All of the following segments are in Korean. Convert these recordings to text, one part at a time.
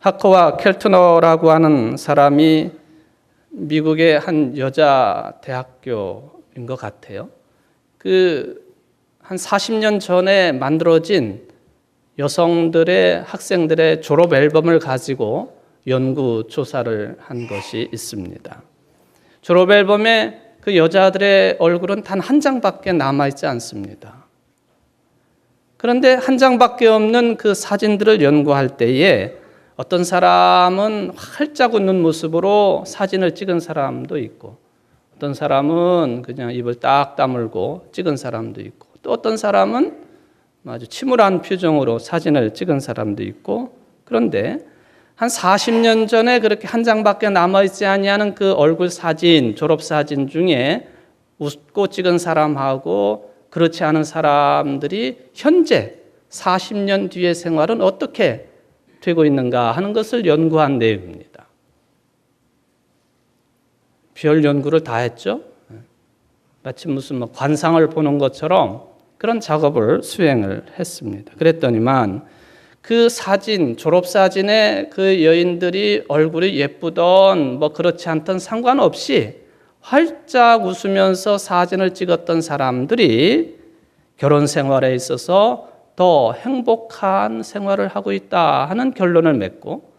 하커와 켈트너라고 하는 사람이 미국의 한 여자 대학교인 것 같아요. 한 40년 전에 만들어진 여성들의 학생들의 졸업 앨범을 가지고 연구 조사를 한 것이 있습니다. 졸업 앨범에 그 여자들의 얼굴은 단 한 장밖에 남아있지 않습니다. 그런데 한 장밖에 없는 그 사진들을 연구할 때에 어떤 사람은 활짝 웃는 모습으로 사진을 찍은 사람도 있고, 어떤 사람은 그냥 입을 딱 다물고 찍은 사람도 있고, 또 어떤 사람은 아주 침울한 표정으로 사진을 찍은 사람도 있고, 그런데 한 40년 전에 그렇게 한 장밖에 남아있지 아니하는 그 얼굴 사진, 졸업 사진 중에 웃고 찍은 사람하고 그렇지 않은 사람들이 현재 40년 뒤의 생활은 어떻게 되고 있는가 하는 것을 연구한 내용입니다. 별 연구를 다 했죠. 마치 무슨 관상을 보는 것처럼 그런 작업을 수행을 했습니다. 그랬더니만 그 사진, 졸업사진에 그 여인들이 얼굴이 예쁘던 그렇지 않던 상관없이 활짝 웃으면서 사진을 찍었던 사람들이 결혼 생활에 있어서 더 행복한 생활을 하고 있다 하는 결론을 맺고,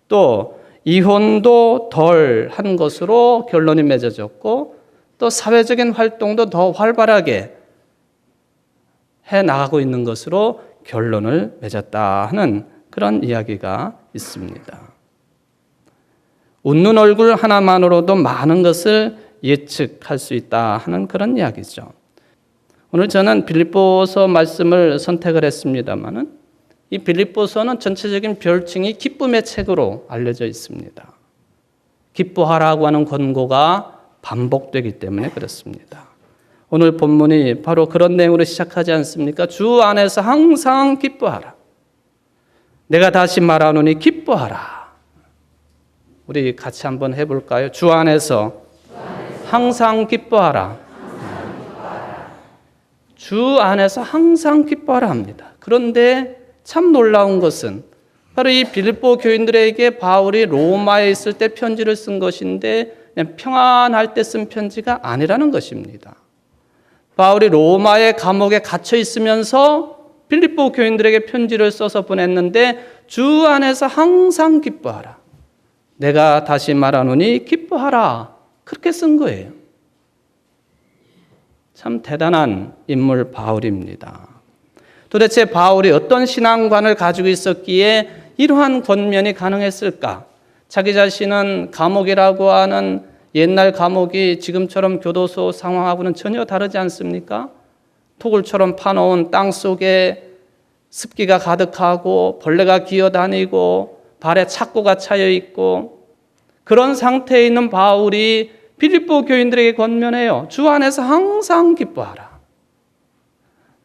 또 이혼도 덜 한 것으로 결론이 맺어졌고, 또 사회적인 활동도 더 활발하게 해 나가고 있는 것으로 결론을 맺었다 하는 그런 이야기가 있습니다. 웃는 얼굴 하나만으로도 많은 것을 예측할 수 있다 하는 그런 이야기죠. 오늘 저는 빌립보서 말씀을 선택을 했습니다만은 이 빌립보서는 전체적인 별칭이 기쁨의 책으로 알려져 있습니다. 기뻐하라고 하는 권고가 반복되기 때문에 그렇습니다. 오늘 본문이 바로 그런 내용으로 시작하지 않습니까? 주 안에서 항상 기뻐하라. 내가 다시 말하노니 기뻐하라. 우리 같이 한번 해볼까요? 주 안에서 항상 기뻐하라. 주 안에서 항상 기뻐하라 합니다. 그런데 참 놀라운 것은 바로 이 빌립보 교인들에게 바울이 로마에 있을 때 편지를 쓴 것인데 그냥 평안할 때 쓴 편지가 아니라는 것입니다. 바울이 로마의 감옥에 갇혀 있으면서 빌립보 교인들에게 편지를 써서 보냈는데 주 안에서 항상 기뻐하라. 내가 다시 말하노니 기뻐하라. 그렇게 쓴 거예요. 참 대단한 인물 바울입니다. 도대체 바울이 어떤 신앙관을 가지고 있었기에 이러한 권면이 가능했을까? 자기 자신은 감옥이라고 하는 옛날 감옥이 지금처럼 교도소 상황하고는 전혀 다르지 않습니까? 토굴처럼 파놓은 땅 속에 습기가 가득하고 벌레가 기어다니고 발에 착고가 차여 있고 그런 상태에 있는 바울이 빌립보 교인들에게 권면해요. 주 안에서 항상 기뻐하라.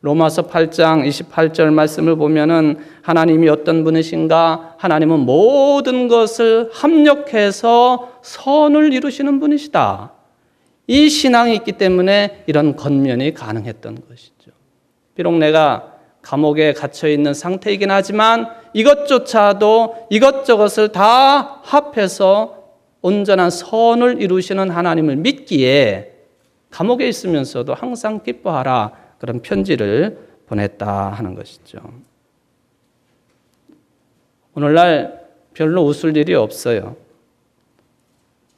로마서 8장 28절 말씀을 보면은 하나님이 어떤 분이신가? 하나님은 모든 것을 합력해서 선을 이루시는 분이시다. 이 신앙이 있기 때문에 이런 권면이 가능했던 것이죠. 비록 내가 감옥에 갇혀 있는 상태이긴 하지만 이것조차도 이것저것을 다 합해서 온전한 선을 이루시는 하나님을 믿기에 감옥에 있으면서도 항상 기뻐하라 그런 편지를 보냈다 하는 것이죠. 오늘날 별로 웃을 일이 없어요.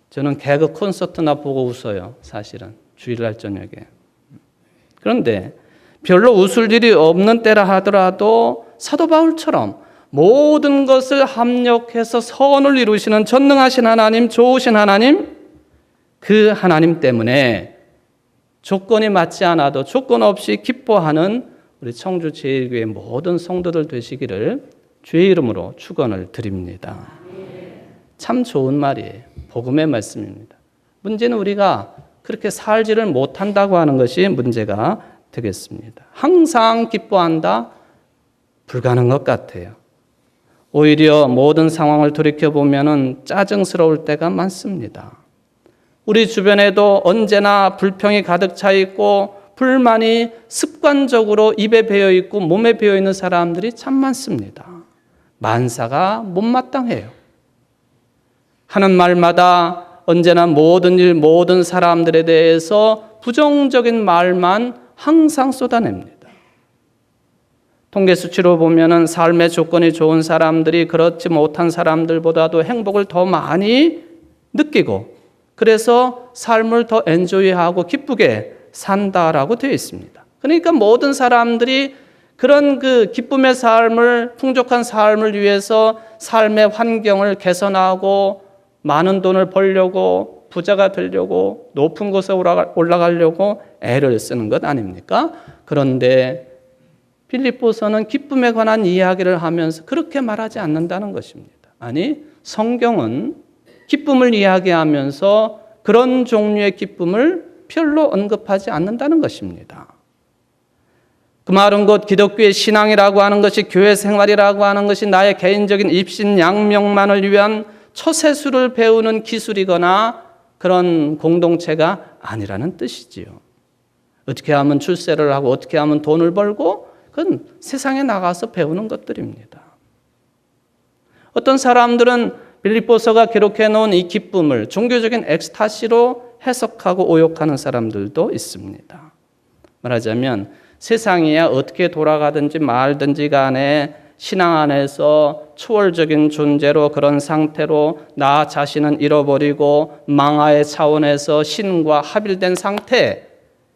저는 개그 콘서트나 보고 웃어요. 사실은 주일날 저녁에. 그런데 별로 웃을 일이 없는 때라 하더라도 사도 바울처럼 모든 것을 합력해서 선을 이루시는 전능하신 하나님, 좋으신 하나님, 그 하나님 때문에 조건이 맞지 않아도 조건 없이 기뻐하는 우리 청주제일교회 모든 성도들 되시기를 주의 이름으로 축원을 드립니다. 참 좋은 말이에요. 복음의 말씀입니다. 문제는 우리가 그렇게 살지를 못한다고 하는 것이 문제가 되겠습니다. 항상 기뻐한다? 불가능한 것 같아요. 오히려 모든 상황을 돌이켜보면 짜증스러울 때가 많습니다. 우리 주변에도 언제나 불평이 가득 차 있고 불만이 습관적으로 입에 배어 있고 몸에 배어 있는 사람들이 참 많습니다. 만사가 못마땅해요. 하는 말마다 언제나 모든 일, 모든 사람들에 대해서 부정적인 말만 항상 쏟아냅니다. 통계 수치로 보면은 삶의 조건이 좋은 사람들이 그렇지 못한 사람들보다도 행복을 더 많이 느끼고 그래서 삶을 더 엔조이하고 기쁘게 산다라고 되어 있습니다. 그러니까 모든 사람들이 그런 그 기쁨의 삶을, 풍족한 삶을 위해서 삶의 환경을 개선하고 많은 돈을 벌려고 부자가 되려고 높은 곳에 올라가려고 애를 쓰는 것 아닙니까? 그런데 빌립보서는 기쁨에 관한 이야기를 하면서 그렇게 말하지 않는다는 것입니다. 아니, 성경은 기쁨을 이야기하면서 그런 종류의 기쁨을 별로 언급하지 않는다는 것입니다. 그 말은 곧 기독교의 신앙이라고 하는 것이, 교회 생활이라고 하는 것이 나의 개인적인 입신양명만을 위한 처세술을 배우는 기술이거나 그런 공동체가 아니라는 뜻이지요. 어떻게 하면 출세를 하고 어떻게 하면 돈을 벌고 그건 세상에 나가서 배우는 것들입니다. 어떤 사람들은 빌립보서가 기록해 놓은 이 기쁨을 종교적인 엑스타시로 해석하고 오욕하는 사람들도 있습니다. 말하자면 세상이야 어떻게 돌아가든지 말든지 간에 신앙 안에서 초월적인 존재로 그런 상태로 나 자신은 잃어버리고 망하의 차원에서 신과 합일된 상태,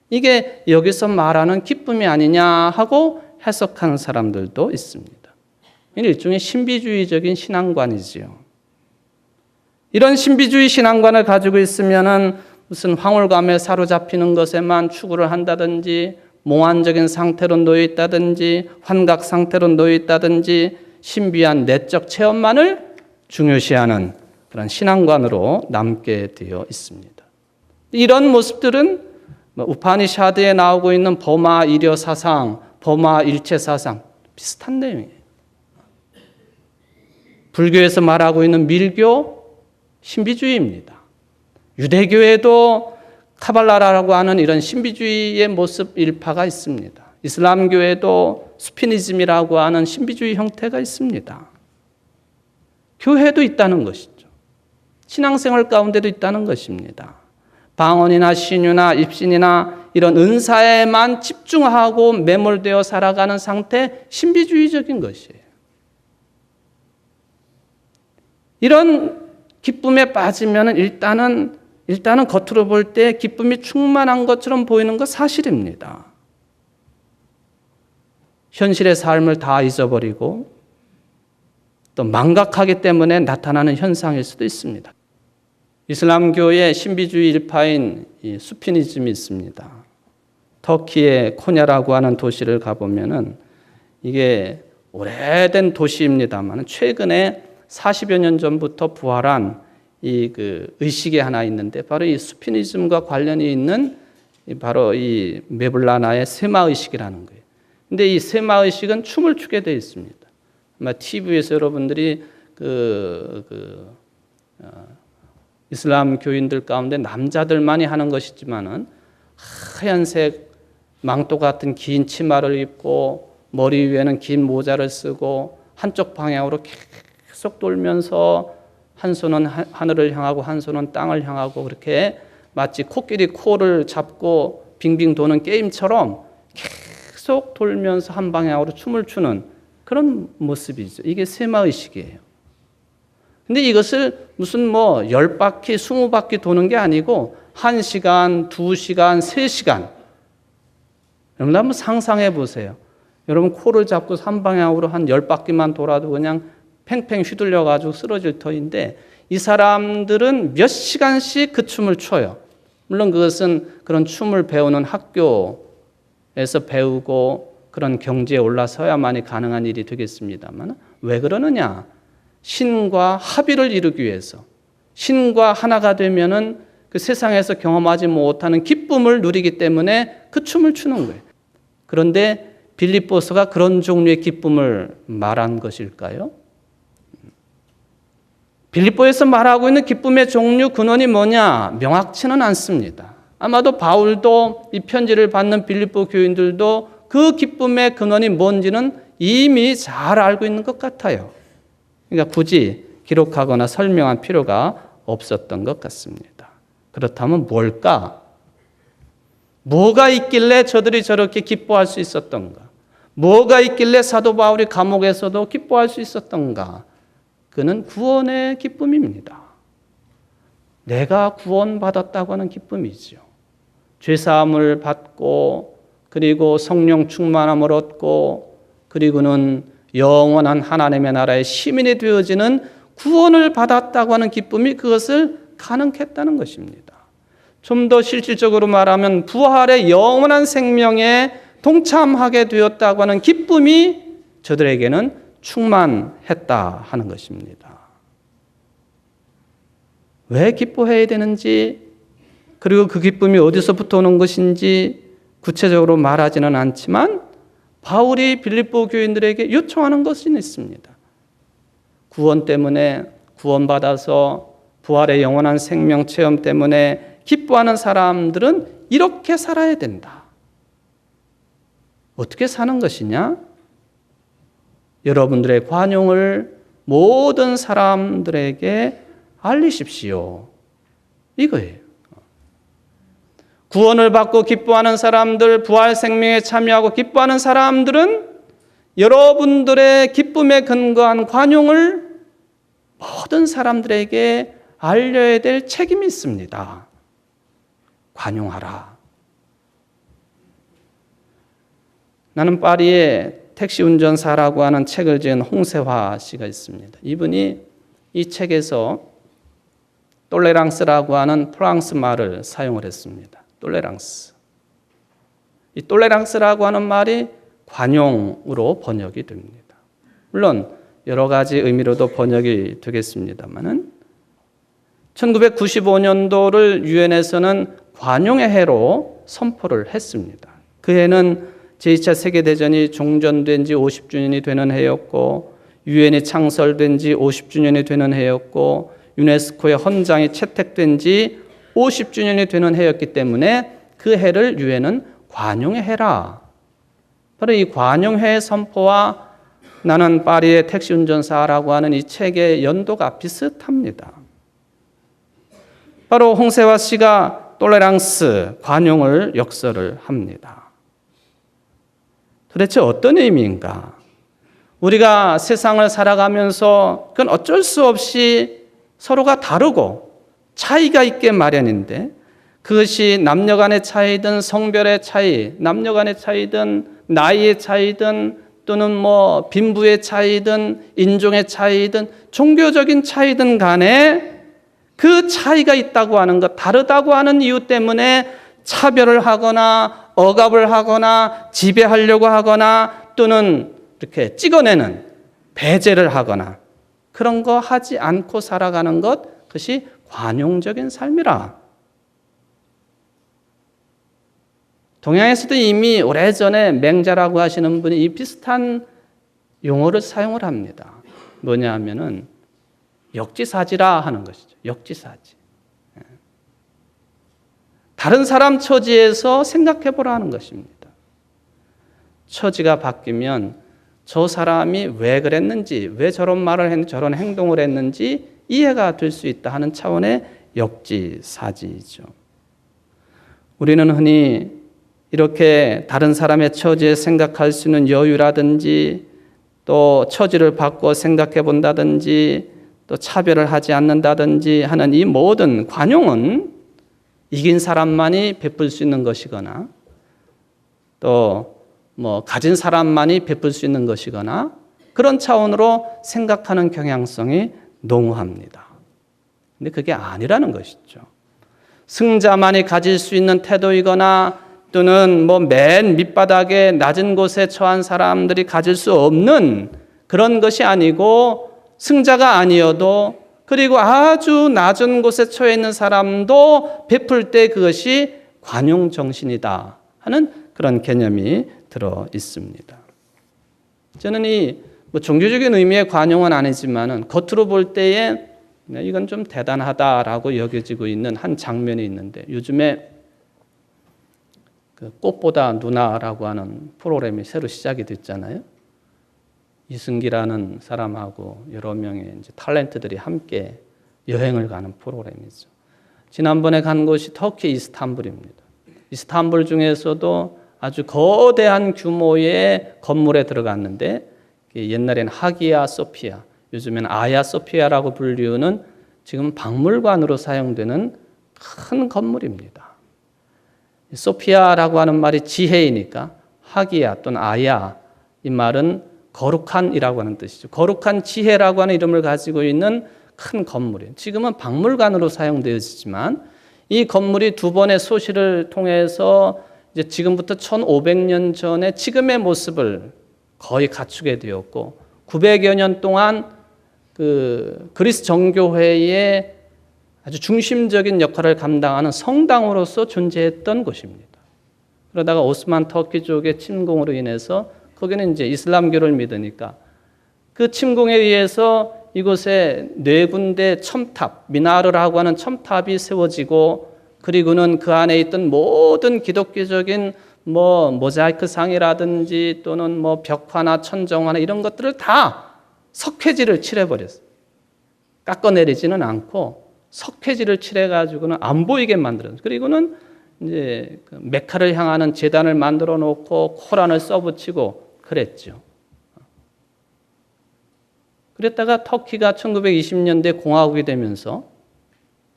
이게 여기서 말하는 기쁨이 아니냐 하고 해석하는 사람들도 있습니다. 일종의 신비주의적인 신앙관이지요. 이런 신비주의 신앙관을 가지고 있으면은 무슨 황홀감에 사로잡히는 것에만 추구를 한다든지 몽환적인 상태로 놓여 있다든지 환각 상태로 놓여 있다든지 신비한 내적 체험만을 중요시하는 그런 신앙관으로 남게 되어 있습니다. 이런 모습들은 우파니샤드에 나오고 있는 버마 일여 사상, 버마 일체 사상 비슷한 내용이에요. 불교에서 말하고 있는 밀교 신비주의입니다. 유대교에도 카발라라고 하는 이런 신비주의의 모습 일파가 있습니다. 이슬람교에도 스피니즘이라고 하는 신비주의 형태가 있습니다. 교회도 있다는 것이죠. 신앙생활 가운데도 있다는 것입니다. 방언이나 신유나 입신이나 이런 은사에만 집중하고 매몰되어 살아가는 상태, 신비주의적인 것이에요. 이런 기쁨에 빠지면 일단은 겉으로 볼 때 기쁨이 충만한 것처럼 보이는 것 사실입니다. 현실의 삶을 다 잊어버리고 또 망각하기 때문에 나타나는 현상일 수도 있습니다. 이슬람교의 신비주의 일파인 이 수피니즘이 있습니다. 터키의 코냐라고 하는 도시를 가보면은 이게 오래된 도시입니다만 최근에 40여 년 전부터 부활한 이 그 의식이 하나 있는데 바로 이 수피니즘과 관련이 있는 바로 이 메블라나의 세마 의식이라는 거예요. 근데 이 세마 의식은 춤을 추게 되어 있습니다. 아마 TV에서 여러분들이 이슬람 교인들 가운데 남자들만이 하는 것이지만은 하얀색 망토 같은 긴 치마를 입고 머리 위에는 긴 모자를 쓰고 한쪽 방향으로 계속 돌면서 한 손은 하늘을 향하고 한 손은 땅을 향하고 그렇게 마치 코끼리 코를 잡고 빙빙 도는 게임처럼 계속 돌면서 한 방향으로 춤을 추는 그런 모습이죠. 이게 세마의식이에요. 근데 이것을 무슨 10바퀴, 20바퀴 도는 게 아니고 1시간, 2시간, 3시간. 여러분 한번 상상해 보세요. 여러분 코를 잡고 한 방향으로 한 10바퀴만 돌아도 그냥 팽팽 휘둘려가지고 쓰러질 터인데 이 사람들은 몇 시간씩 그 춤을 춰요. 물론 그것은 그런 춤을 배우는 학교에서 배우고 그런 경지에 올라서야만이 가능한 일이 되겠습니다만 왜 그러느냐? 신과 합의를 이루기 위해서 신과 하나가 되면은 그 세상에서 경험하지 못하는 기쁨을 누리기 때문에 그 춤을 추는 거예요. 그런데 빌립보서가 그런 종류의 기쁨을 말한 것일까요? 빌립보에서 말하고 있는 기쁨의 종류 근원이 뭐냐? 명확치는 않습니다. 아마도 바울도 이 편지를 받는 빌립보 교인들도 그 기쁨의 근원이 뭔지는 이미 잘 알고 있는 것 같아요. 그러니까 굳이 기록하거나 설명할 필요가 없었던 것 같습니다. 그렇다면 뭘까? 뭐가 있길래 저들이 저렇게 기뻐할 수 있었던가? 뭐가 있길래 사도 바울이 감옥에서도 기뻐할 수 있었던가? 그는 구원의 기쁨입니다. 내가 구원받았다고 하는 기쁨이지요. 죄사함을 받고 그리고 성령 충만함을 얻고 그리고는 영원한 하나님의 나라의 시민이 되어지는 구원을 받았다고 하는 기쁨이 그것을 가능케 했다는 것입니다. 좀 더 실질적으로 말하면 부활의 영원한 생명에 동참하게 되었다고 하는 기쁨이 저들에게는 충만했다 하는 것입니다. 왜 기뻐해야 되는지 그리고 그 기쁨이 어디서부터 오는 것인지 구체적으로 말하지는 않지만 바울이 빌립보 교인들에게 요청하는 것이 있습니다. 구원 때문에 구원받아서 부활의 영원한 생명 체험 때문에 기뻐하는 사람들은 이렇게 살아야 된다. 어떻게 사는 것이냐? 여러분들의 관용을 모든 사람들에게 알리십시오. 이거예요. 구원을 받고 기뻐하는 사람들, 부활 생명에 참여하고 기뻐하는 사람들은 여러분들의 기쁨에 근거한 관용을 모든 사람들에게 알려야 될 책임이 있습니다. 관용하라. 나는 파리에 택시 운전사라고 하는 책을 지은 홍세화 씨가 있습니다. 이분이 이 책에서 똘레랑스라고 하는 프랑스 말을 사용을 했습니다. 똘레랑스. 이 똘레랑스라고 하는 말이 관용으로 번역이 됩니다. 물론 여러 가지 의미로도 번역이 되겠습니다만은 1995년도를 유엔에서는 관용의 해로 선포를 했습니다. 그 해는 제2차 세계대전이 종전된 지 50주년이 되는 해였고 유엔이 창설된 지 50주년이 되는 해였고 유네스코의 헌장이 채택된 지 50주년이 되는 해였기 때문에 그 해를 유엔은 관용의 해라. 바로 이 관용해 선포와 나는 파리의 택시 운전사라고 하는 이 책의 연도가 비슷합니다. 바로 홍세화 씨가 똘레랑스, 관용을 역설을 합니다. 도대체 어떤 의미인가? 우리가 세상을 살아가면서 그건 어쩔 수 없이 서로가 다르고 차이가 있게 마련인데 그것이 남녀 간의 차이든 성별의 차이, 남녀 간의 차이든 나이의 차이든 또는 빈부의 차이든 인종의 차이든 종교적인 차이든 간에 그 차이가 있다고 하는 것, 다르다고 하는 이유 때문에 차별을 하거나 억압을 하거나 지배하려고 하거나 또는 이렇게 찍어내는 배제를 하거나 그런 거 하지 않고 살아가는 것, 그것이 관용적인 삶이라. 동양에서도 이미 오래전에 맹자라고 하시는 분이 이 비슷한 용어를 사용을 합니다. 뭐냐 하면은 역지사지라 하는 것이죠. 역지사지. 다른 사람 처지에서 생각해 보라 하는 것입니다. 처지가 바뀌면 저 사람이 왜 그랬는지, 왜 저런 말을 했는지, 저런 행동을 했는지 이해가 될 수 있다 하는 차원의 역지사지이죠. 우리는 흔히 이렇게 다른 사람의 처지에 생각할 수 있는 여유라든지 또 처지를 바꿔 생각해 본다든지 또 차별을 하지 않는다든지 하는 이 모든 관용은 이긴 사람만이 베풀 수 있는 것이거나 또 가진 사람만이 베풀 수 있는 것이거나 그런 차원으로 생각하는 경향성이 농후합니다. 근데 그게 아니라는 것이죠. 승자만이 가질 수 있는 태도이거나 또는 맨 밑바닥에 낮은 곳에 처한 사람들이 가질 수 없는 그런 것이 아니고 승자가 아니어도 그리고 아주 낮은 곳에 처해 있는 사람도 베풀 때 그것이 관용 정신이다 하는 그런 개념이 들어 있습니다. 저는 이 종교적인 의미의 관용은 아니지만은 겉으로 볼 때에 이건 좀 대단하다라고 여겨지고 있는 한 장면이 있는데 요즘에 그 꽃보다 누나라고 하는 프로그램이 새로 시작이 됐잖아요. 이승기라는 사람하고 여러 명의 이제 탤런트들이 함께 여행을 가는 프로그램이죠. 지난번에 간 곳이 터키 이스탄불입니다. 이스탄불 중에서도 아주 거대한 규모의 건물에 들어갔는데 옛날에는 하기야 소피아, 요즘에는 아야 소피아라고 불리우는 지금 박물관으로 사용되는 큰 건물입니다. 소피아라고 하는 말이 지혜이니까 하기야 또는 아야, 이 말은 거룩한이라고 하는 뜻이죠. 거룩한 지혜라고 하는 이름을 가지고 있는 큰 건물이에요. 지금은 박물관으로 사용되어지지만 이 건물이 두 번의 소시를 통해서 이제 지금부터 1500년 전에 지금의 모습을 거의 갖추게 되었고 900여 년 동안 그 그리스 정교회의 아주 중심적인 역할을 감당하는 성당으로서 존재했던 곳입니다. 그러다가 오스만 터키족의 침공으로 인해서 거기는 이제 이슬람교를 믿으니까 그 침공에 의해서 이곳에 네 군데 첨탑, 미나르라고 하는 첨탑이 세워지고 그리고는 그 안에 있던 모든 기독교적인 모자이크 상이라든지 또는 벽화나 천정화나 이런 것들을 다 석회질을 칠해버렸어요. 깎아내리지는 않고 석회질을 칠해가지고는 안 보이게 만들었어요. 그리고는 이제 메카를 향하는 제단을 만들어 놓고 코란을 써붙이고 그랬죠. 그랬다가 터키가 1920년대 공화국이 되면서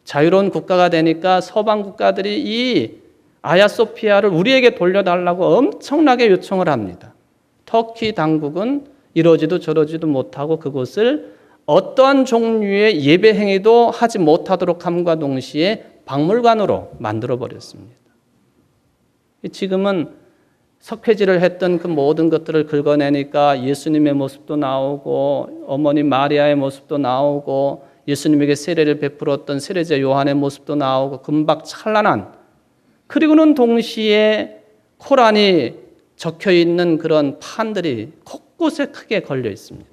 자유로운 국가가 되니까 서방 국가들이 이 아야소피아를 우리에게 돌려달라고 엄청나게 요청을 합니다. 터키 당국은 이러지도 저러지도 못하고 그곳을 어떠한 종류의 예배 행위도 하지 못하도록 함과 동시에 박물관으로 만들어버렸습니다. 지금은 석회질을 했던 그 모든 것들을 긁어내니까 예수님의 모습도 나오고 어머니 마리아의 모습도 나오고 예수님에게 세례를 베풀었던 세례자 요한의 모습도 나오고 금박 찬란한, 그리고는 동시에 코란이 적혀있는 그런 판들이 곳곳에 크게 걸려 있습니다.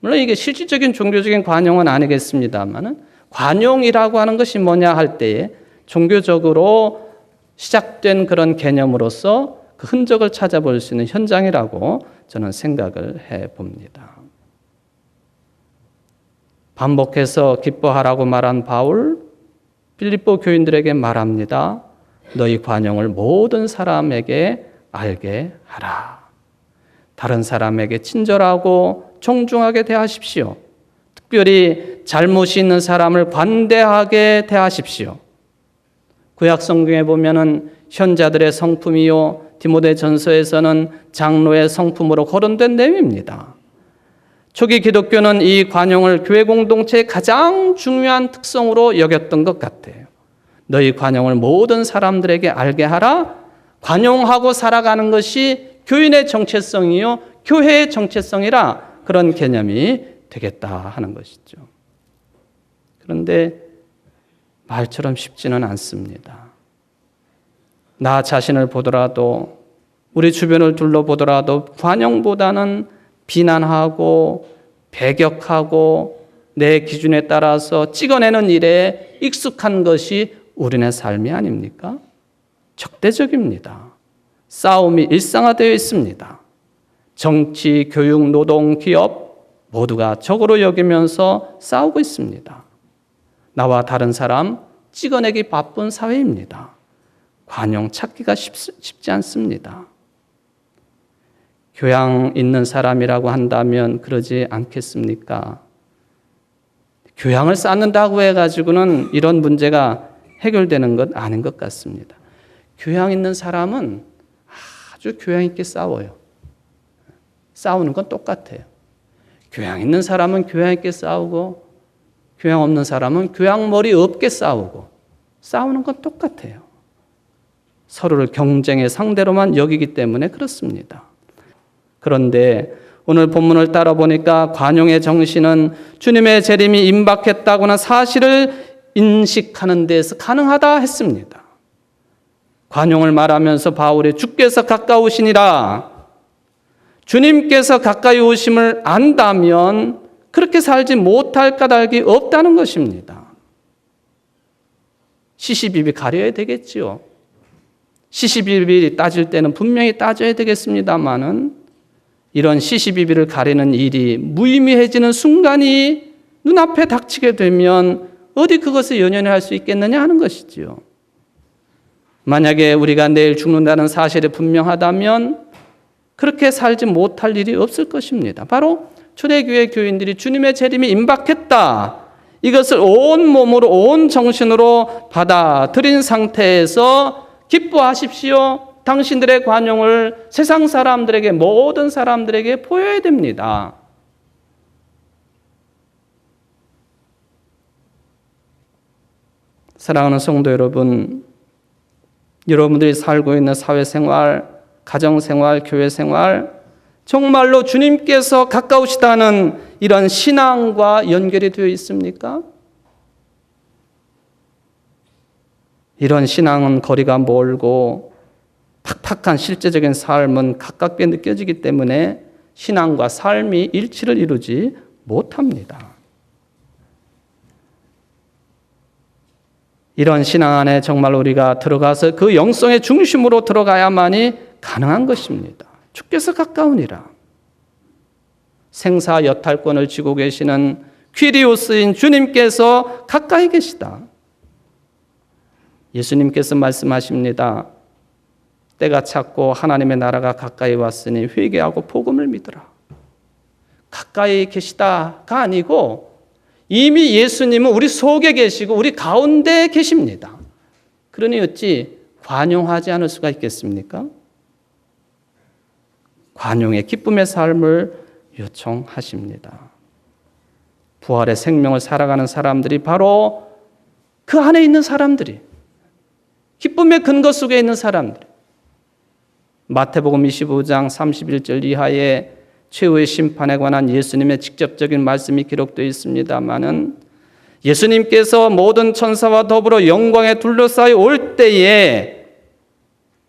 물론 이게 실질적인 종교적인 관용은 아니겠습니다만 관용이라고 하는 것이 뭐냐 할 때에 종교적으로 시작된 그런 개념으로서 그 흔적을 찾아볼 수 있는 현장이라고 저는 생각을 해봅니다. 반복해서 기뻐하라고 말한 바울, 빌립보 교인들에게 말합니다. 너희 관용을 모든 사람에게 알게 하라. 다른 사람에게 친절하고 존중하게 대하십시오. 특별히 잘못이 있는 사람을 관대하게 대하십시오. 구약 성경에 보면은 현자들의 성품이요, 디모데전서에서는 장로의 성품으로 거론된 내용입니다. 초기 기독교는 이 관용을 교회 공동체의 가장 중요한 특성으로 여겼던 것 같아요. 너희 관용을 모든 사람들에게 알게 하라. 관용하고 살아가는 것이 교인의 정체성이요, 교회의 정체성이라 그런 개념이 되겠다 하는 것이죠. 그런데 말처럼 쉽지는 않습니다. 나 자신을 보더라도, 우리 주변을 둘러보더라도 관용보다는 비난하고 배격하고 내 기준에 따라서 찍어내는 일에 익숙한 것이 우리네 삶이 아닙니까? 적대적입니다. 싸움이 일상화되어 있습니다. 정치, 교육, 노동, 기업 모두가 적으로 여기면서 싸우고 있습니다. 나와 다른 사람 찍어내기 바쁜 사회입니다. 관용 찾기가 쉽지 않습니다. 교양 있는 사람이라고 한다면 그러지 않겠습니까? 교양을 쌓는다고 해가지고는 이런 문제가 해결되는 것 아닌 것 같습니다. 교양 있는 사람은 아주 교양 있게 싸워요. 싸우는 건 똑같아요. 교양 있는 사람은 교양 있게 싸우고 교양 없는 사람은 교양머리 없게 싸우고 싸우는 건 똑같아요. 서로를 경쟁의 상대로만 여기기 때문에 그렇습니다. 그런데 오늘 본문을 따라 보니까 관용의 정신은 주님의 재림이 임박했다고는 사실을 인식하는 데서 가능하다 했습니다. 관용을 말하면서 바울이 주께서 가까우시니라, 주님께서 가까이 오심을 안다면 그렇게 살지 못할 까닭이 없다는 것입니다. 시시비비 가려야 되겠지요. 시시비비 따질 때는 분명히 따져야 되겠습니다만은 이런 시시비비를 가리는 일이 무의미해지는 순간이 눈앞에 닥치게 되면 어디 그것을 연연할 수 있겠느냐 하는 것이지요. 만약에 우리가 내일 죽는다는 사실이 분명하다면 그렇게 살지 못할 일이 없을 것입니다. 바로 초대교회 교인들이 주님의 재림이 임박했다, 이것을 온 몸으로 온 정신으로 받아들인 상태에서 기뻐하십시오, 당신들의 관용을 세상 사람들에게, 모든 사람들에게 보여야 됩니다. 사랑하는 성도 여러분, 여러분들이 살고 있는 사회생활, 가정생활, 교회생활, 정말로 주님께서 가까우시다는 이런 신앙과 연결이 되어 있습니까? 이런 신앙은 거리가 멀고 팍팍한 실제적인 삶은 가깝게 느껴지기 때문에 신앙과 삶이 일치를 이루지 못합니다. 이런 신앙 안에 정말 우리가 들어가서 그 영성의 중심으로 들어가야만이 가능한 것입니다. 주께서 가까우니라. 생사 여탈권을 쥐고 계시는 퀴리오스인 주님께서 가까이 계시다. 예수님께서 말씀하십니다. 때가 찼고 하나님의 나라가 가까이 왔으니 회개하고 복음을 믿으라. 가까이 계시다가 아니고 이미 예수님은 우리 속에 계시고 우리 가운데 계십니다. 그러니 어찌 관용하지 않을 수가 있겠습니까? 관용의 기쁨의 삶을 요청하십니다. 부활의 생명을 살아가는 사람들이 바로 그 안에 있는 사람들이, 기쁨의 근거 속에 있는 사람들. 마태복음 25장 31절 이하에 최후의 심판에 관한 예수님의 직접적인 말씀이 기록되어 있습니다마는 예수님께서 모든 천사와 더불어 영광에 둘러싸여 올 때에,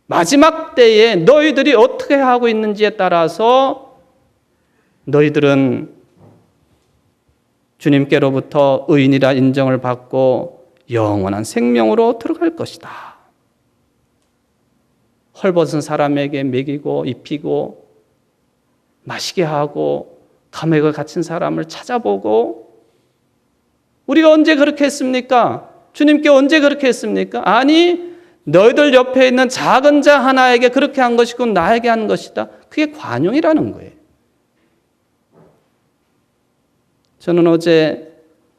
마지막 때에 너희들이 어떻게 하고 있는지에 따라서 너희들은 주님께로부터 의인이라 인정을 받고 영원한 생명으로 들어갈 것이다. 헐벗은 사람에게 먹이고 입히고 마시게 하고 감액을 갇힌 사람을 찾아보고, 우리가 언제 그렇게 했습니까? 주님께 언제 그렇게 했습니까? 아니, 너희들 옆에 있는 작은 자 하나에게 그렇게 한 것이고 나에게 한 것이다. 그게 관용이라는 거예요. 저는 어제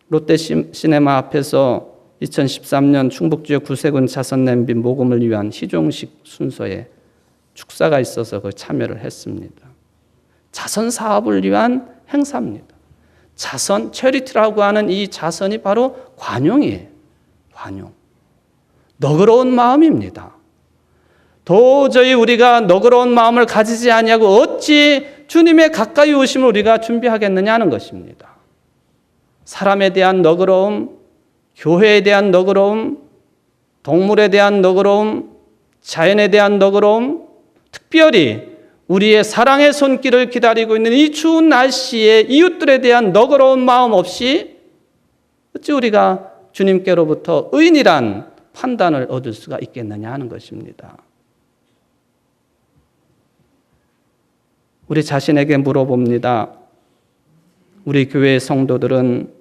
롯데시네마 앞에서 2013년 충북지역 구세군 자선냄비 모금을 위한 희종식 순서에 축사가 있어서 그 참여를 했습니다. 자선 사업을 위한 행사입니다. 자선, 체리티라고 하는 이 자선이 바로 관용이에요. 관용. 너그러운 마음입니다. 도저히 우리가 너그러운 마음을 가지지 아니하고 어찌 주님의 가까이 오심을 우리가 준비하겠느냐 하는 것입니다. 사람에 대한 너그러움, 교회에 대한 너그러움, 동물에 대한 너그러움, 자연에 대한 너그러움, 특별히 우리의 사랑의 손길을 기다리고 있는 이 추운 날씨에 이웃들에 대한 너그러운 마음 없이 어찌 우리가 주님께로부터 의인이란 판단을 얻을 수가 있겠느냐 하는 것입니다. 우리 자신에게 물어봅니다. 우리 교회의 성도들은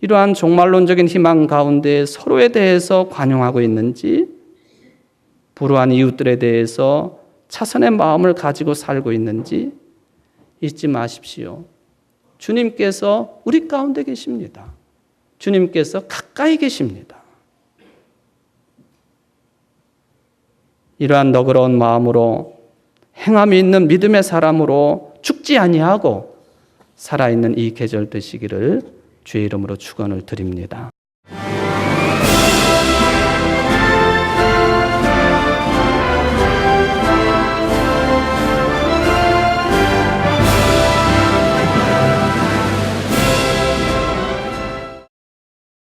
이러한 종말론적인 희망 가운데 서로에 대해서 관용하고 있는지, 불우한 이웃들에 대해서 차선의 마음을 가지고 살고 있는지 잊지 마십시오. 주님께서 우리 가운데 계십니다. 주님께서 가까이 계십니다. 이러한 너그러운 마음으로 행함이 있는 믿음의 사람으로 죽지 아니하고 살아있는 이 계절 되시기를 주의 이름으로 축원을 드립니다.